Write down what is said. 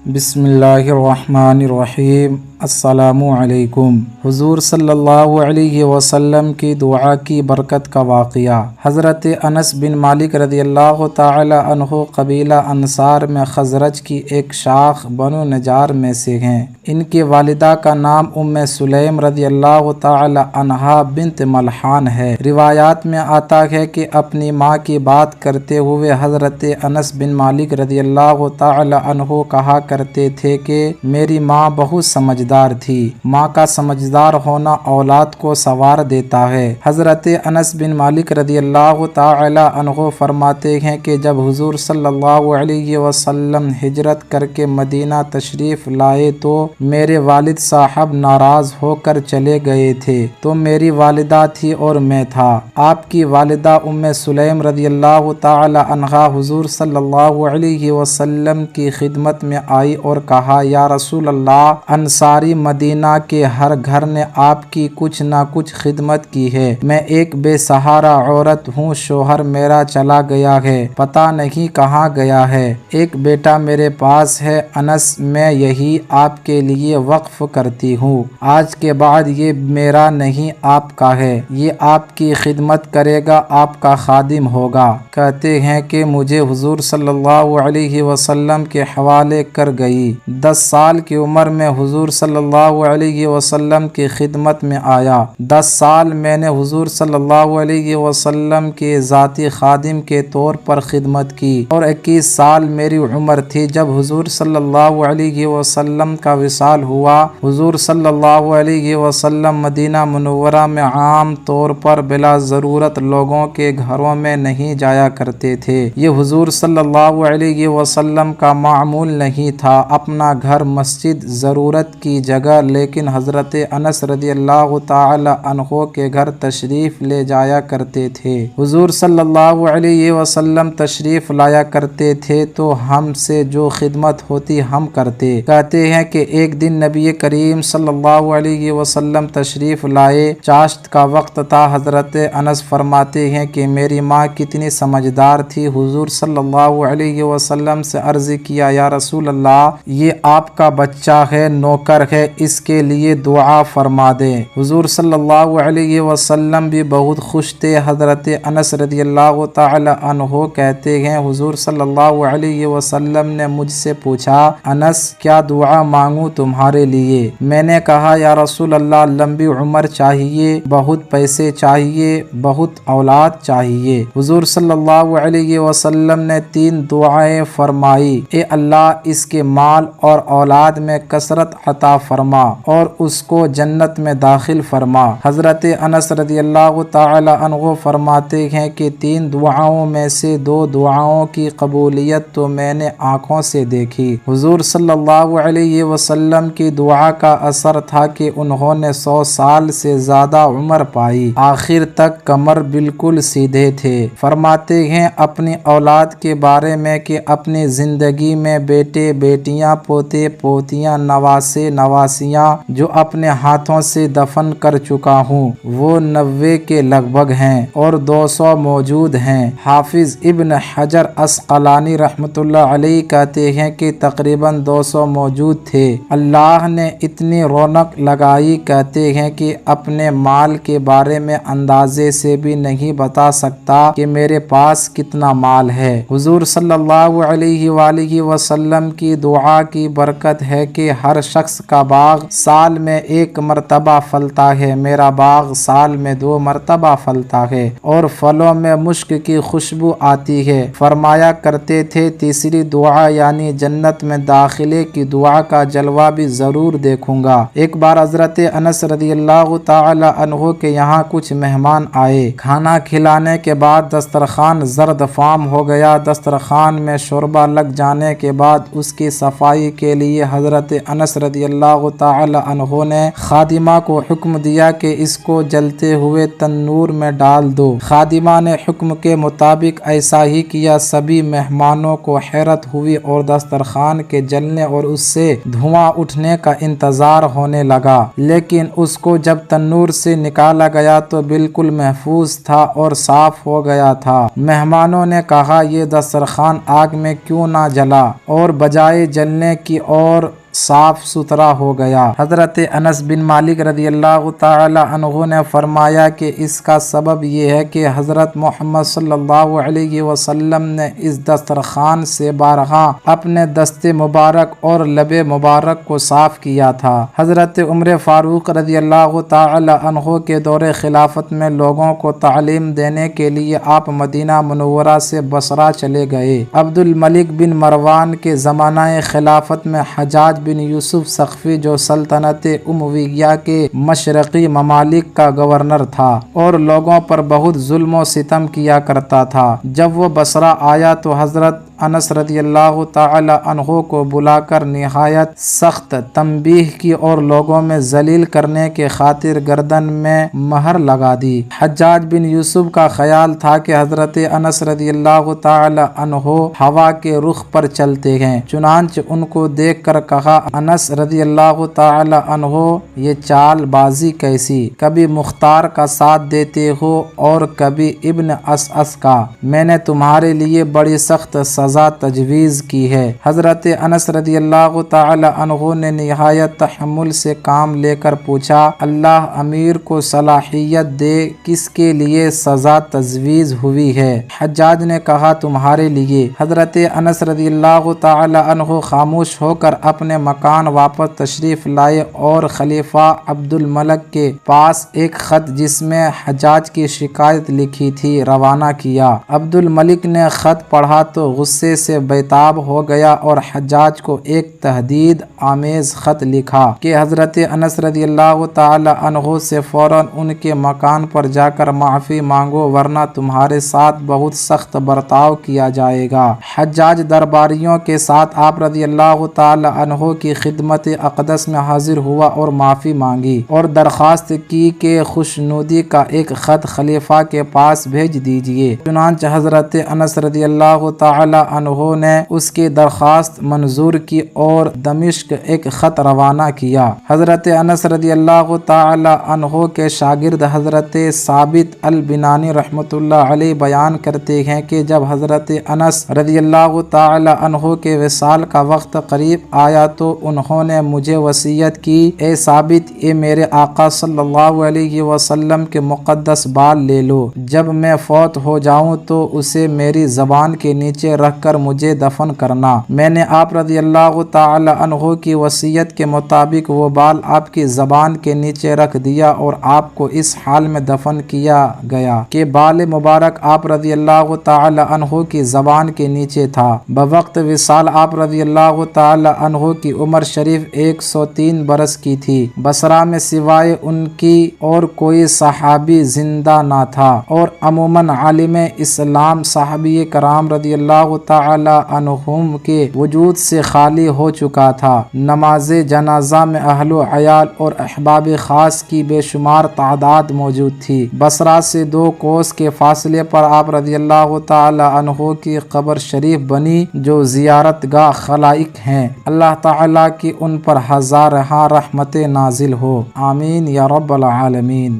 بسم اللہ الرحمن الرحیم۔ السلام علیکم۔ حضور صلی اللہ علیہ وسلم کی دعا کی برکت کا واقعہ۔ حضرت انس بن مالک رضی اللہ تعالی عنہ قبیلہ انصار میں خزرج کی ایک شاخ بنو نجار میں سے ہیں۔ ان کی والدہ کا نام ام سلیم رضی اللہ تعالی عنہا بنت ملحان ہے۔ روایات میں آتا ہے کہ اپنی ماں کی بات کرتے ہوئے حضرت انس بن مالک رضی اللہ تعالی عنہ کہا کرتے تھے کہ میری ماں بہت سمجھدار تھی۔ ماں کا سمجھدار ہونا اولاد کو سنوار دیتا ہے۔ حضرت انس بن مالک رضی اللہ تعالی عنہ فرماتے ہیں کہ جب حضور صلی اللہ علیہ وسلم ہجرت کر کے مدینہ تشریف لائے تو میرے والد صاحب ناراض ہو کر چلے گئے تھے تو میری والدہ تھی اور میں تھا۔ آپ کی والدہ ام سلیم رضی اللہ تعالی عنہا حضور صلی اللہ علیہ وسلم کی خدمت میں آئی اور کہا، یا رسول اللہ، انصاری مدینہ کے ہر گھر نے آپ کی کچھ نہ کچھ خدمت کی ہے۔ میں ایک بے سہارا عورت ہوں، شوہر میرا چلا گیا ہے، پتہ نہیں کہاں گیا ہے، ایک بیٹا میرے پاس ہے، انس میں یہی آپ کے لیے وقف کرتی ہوں، آج کے بعد یہ میرا نہیں آپ کا ہے، یہ آپ کی خدمت کرے گا، آپ کا خادم ہوگا۔ کہتے ہیں کہ مجھے حضور صلی اللہ علیہ وسلم کے حوالے کر گئی۔ 10 سال کی عمر میں حضور صلی اللہ علیہ وسلم کی خدمت میں آیا۔ 10 سال میں نے حضور صلی اللہ علیہ وسلم کے ذاتی خادم کے طور پر خدمت کی اور 21 سال میری عمر تھی جب حضور صلی اللہ علیہ وسلم کا وصال ہوا۔ حضور صلی اللہ علیہ وسلم مدینہ منورہ میں عام طور پر بلا ضرورت لوگوں کے گھروں میں نہیں جایا کرتے تھے۔ یہ حضور صلی اللہ علیہ وسلم کا معمول نہیں تھا، اپنا گھر مسجد ضرورت کی جگہ، لیکن حضرت انس رضی اللہ تعالی عنہ کے گھر تشریف لے جایا کرتے تھے۔ حضور صلی اللہ علیہ وسلم تشریف لایا کرتے تھے تو ہم سے جو خدمت ہوتی ہم کرتے۔ کہتے ہیں کہ ایک دن نبی کریم صلی اللہ علیہ وسلم تشریف لائے، چاشت کا وقت تھا۔ حضرت انس فرماتے ہیں کہ میری ماں کتنی سمجھدار تھی، حضور صلی اللہ علیہ وسلم سے عرض کیا، یا رسول اللہ، یہ آپ کا بچہ ہے، نوکر ہے، اس کے لیے دعا فرما دیں۔ حضور صلی اللہ علیہ وسلم بھی بہت خوش تھے۔ حضرت انس رضی اللہ تعالی عنہ کہتے ہیں، حضور صلی اللہ علیہ وسلم نے مجھ سے پوچھا، انس کیا دعا مانگوں تمہارے لیے؟ میں نے کہا، یا رسول اللہ، لمبی عمر چاہیے، بہت پیسے چاہیے، بہت اولاد چاہیے۔ حضور صلی اللہ علیہ وسلم نے 3 دعائیں فرمائی، اے اللہ، اس کے مال اور اولاد میں کثرت عطا فرما اور اس کو جنت میں داخل فرما۔ حضرت انس رضی اللہ تعالی عنہ فرماتے ہیں کہ 3 دعاؤں میں سے 2 دعاؤں کی قبولیت تو میں نے آنکھوں سے دیکھی۔ حضور صلی اللہ علیہ وسلم کی دعا کا اثر تھا کہ انہوں نے 100 سال سے زیادہ عمر پائی، آخر تک کمر بالکل سیدھے تھے۔ فرماتے ہیں اپنی اولاد کے بارے میں کہ اپنی زندگی میں بیٹے بیٹیاں، پوتے پوتیاں، نواسے نواسیاں جو اپنے ہاتھوں سے دفن کر چکا ہوں وہ 90 کے لگ بھگ ہیں اور 200 موجود ہیں۔ حافظ ابن حجر عسقلانی رحمۃ اللہ علیہ کہتے ہیں کہ تقریباً 200 موجود تھے۔ اللہ نے اتنی رونق لگائی، کہتے ہیں کہ اپنے مال کے بارے میں اندازے سے بھی نہیں بتا سکتا کہ میرے پاس کتنا مال ہے۔ حضور صلی اللہ علیہ وآلہ وسلم کی دعا کی برکت ہے کہ ہر شخص کا باغ سال میں 1 مرتبہ پھلتا ہے، میرا باغ سال میں 2 مرتبہ پھلتا ہے اور پھلوں میں مشک کی خوشبو آتی ہے۔ فرمایا کرتے تھے، تیسری دعا یعنی جنت میں داخلے کی دعا کا جلوہ بھی ضرور دیکھوں گا۔ ایک بار حضرت انس رضی اللہ تعالی عنہ کے یہاں کچھ مہمان آئے۔ کھانا کھلانے کے بعد دسترخوان زرد فام ہو گیا۔ دسترخوان میں شوربہ لگ جانے کے بعد اس کی صفائی کے لیے حضرت انس رضی اللہ اللہ تعالی عنہ نے خادمہ کو حکم دیا کہ اس کو جلتے ہوئے تنور میں ڈال دو۔ خادمہ نے حکم کے مطابق ایسا ہی کیا۔ سبھی مہمانوں کو حیرت ہوئی اور دسترخوان کے جلنے اور اس سے دھواں اٹھنے کا انتظار ہونے لگا، لیکن اس کو جب تنور سے نکالا گیا تو بالکل محفوظ تھا اور صاف ہو گیا تھا۔ مہمانوں نے کہا یہ دسترخوان آگ میں کیوں نہ جلا اور بجائے جلنے کی اور صاف ستھرا ہو گیا؟ حضرت انس بن مالک رضی اللہ تعالی عنہ نے فرمایا کہ اس کا سبب یہ ہے کہ حضرت محمد صلی اللہ علیہ وسلم نے اس دسترخوان سے بارہا اپنے دست مبارک اور لب مبارک کو صاف کیا تھا۔ حضرت عمر فاروق رضی اللہ تعالی عنہ کے دور خلافت میں لوگوں کو تعلیم دینے کے لیے آپ مدینہ منورہ سے بصرہ چلے گئے۔ عبد الملک بن مروان کے زمانہ خلافت میں حجاج بن یوسف ثقفی جو سلطنت امویہ کے مشرقی ممالک کا گورنر تھا اور لوگوں پر بہت ظلم و ستم کیا کرتا تھا، جب وہ بصرہ آیا تو حضرت انس رضی اللہ تعالی عنہ کو بلا کر نہایت سخت تنبیہ کی اور لوگوں میں ذلیل کرنے کے خاطر گردن میں مہر لگا دی۔ حجاج بن یوسف کا خیال تھا کہ حضرت انس رضی اللہ تعالی عنہ ہوا کے رخ پر چلتے ہیں، چنانچہ ان کو دیکھ کر کہا انس رضی اللہ تعالی عنہ یہ چال بازی کیسی؟ کبھی مختار کا ساتھ دیتے ہو اور کبھی ابن اسعس کا، میں نے تمہارے لیے بڑی سخت سزا تجویز کی ہے۔ حضرت انس رضی اللہ تعالی عنہ نے نہایت تحمل سے کام لے کر پوچھا اللہ امیر کو صلاحیت دے کس کے لیے سزا تجویز ہوئی ہے؟ حجاج نے کہا تمہارے لیے۔ حضرت انس رضی اللہ تعالی عنہ خاموش ہو کر اپنے مکان واپس تشریف لائے اور خلیفہ عبد الملک کے پاس ایک خط جس میں حجاج کی شکایت لکھی تھی روانہ کیا۔ عبد الملک نے خط پڑھا تو غصے سے بیتاب ہو گیا اور حجاج کو ایک تہدید آمیز خط لکھا کہ حضرت انس رضی اللہ تعالی عنہ سے فوراً ان کے مکان پر جا کر معافی مانگو ورنہ تمہارے ساتھ بہت سخت برتاؤ کیا جائے گا۔ حجاج درباریوں کے ساتھ آپ رضی اللہ تعالی عنہ کی خدمت اقدس میں حاضر ہوا اور معافی مانگی اور درخواست کی کہ خوشنودی کا ایک خط خلیفہ کے پاس بھیج دیجیے۔ چنانچہ حضرت انس رضی اللہ تعالی عنہ نے اس کی درخواست منظور کی اور دمشق ایک خط روانہ کیا۔ حضرت انس رضی اللہ تعالی عنہ کے شاگرد حضرت ثابت البنانی رحمۃ اللہ علیہ بیان کرتے ہیں کہ جب حضرت انس رضی اللہ تعالی عنہ کے وصال کا وقت قریب آیا تو انہوں نے مجھے وصیت کی اے ثابت اے میرے آقا صلی اللہ علیہ وسلم کے مقدس بال لے لو، جب میں فوت ہو جاؤں تو اسے میری زبان کے نیچے رکھ کر مجھے دفن کرنا۔ میں نے آپ رضی اللہ تعالی عنہ کی وصیت کے مطابق وہ بال آپ کی زبان کے نیچے رکھ دیا اور آپ کو اس حال میں دفن کیا گیا کہ بال مبارک آپ رضی اللہ تعالی عنہ کی زبان کے نیچے تھا۔ بوقت وصال آپ رضی اللہ تعالی عنہ کی عمر شریف 103 برس کی تھی۔ بصرہ میں سوائے ان کی اور کوئی صحابی زندہ نہ تھا اور عموماً عالم اسلام صحابی کرام رضی اللہ تعالی عنہم کے وجود سے خالی ہو چکا تھا۔ نماز جنازہ میں اہل و عیال اور احباب خاص کی بے شمار تعداد موجود تھی۔ بصرہ سے 2 کوس کے فاصلے پر آپ رضی اللہ تعالی عنہ کی قبر شریف بنی جو زیارت گاہ خلائق ہیں۔ اللہ تعالیٰ کی ان پر ہزارہا رحمت نازل ہو، آمین یا رب العالمین۔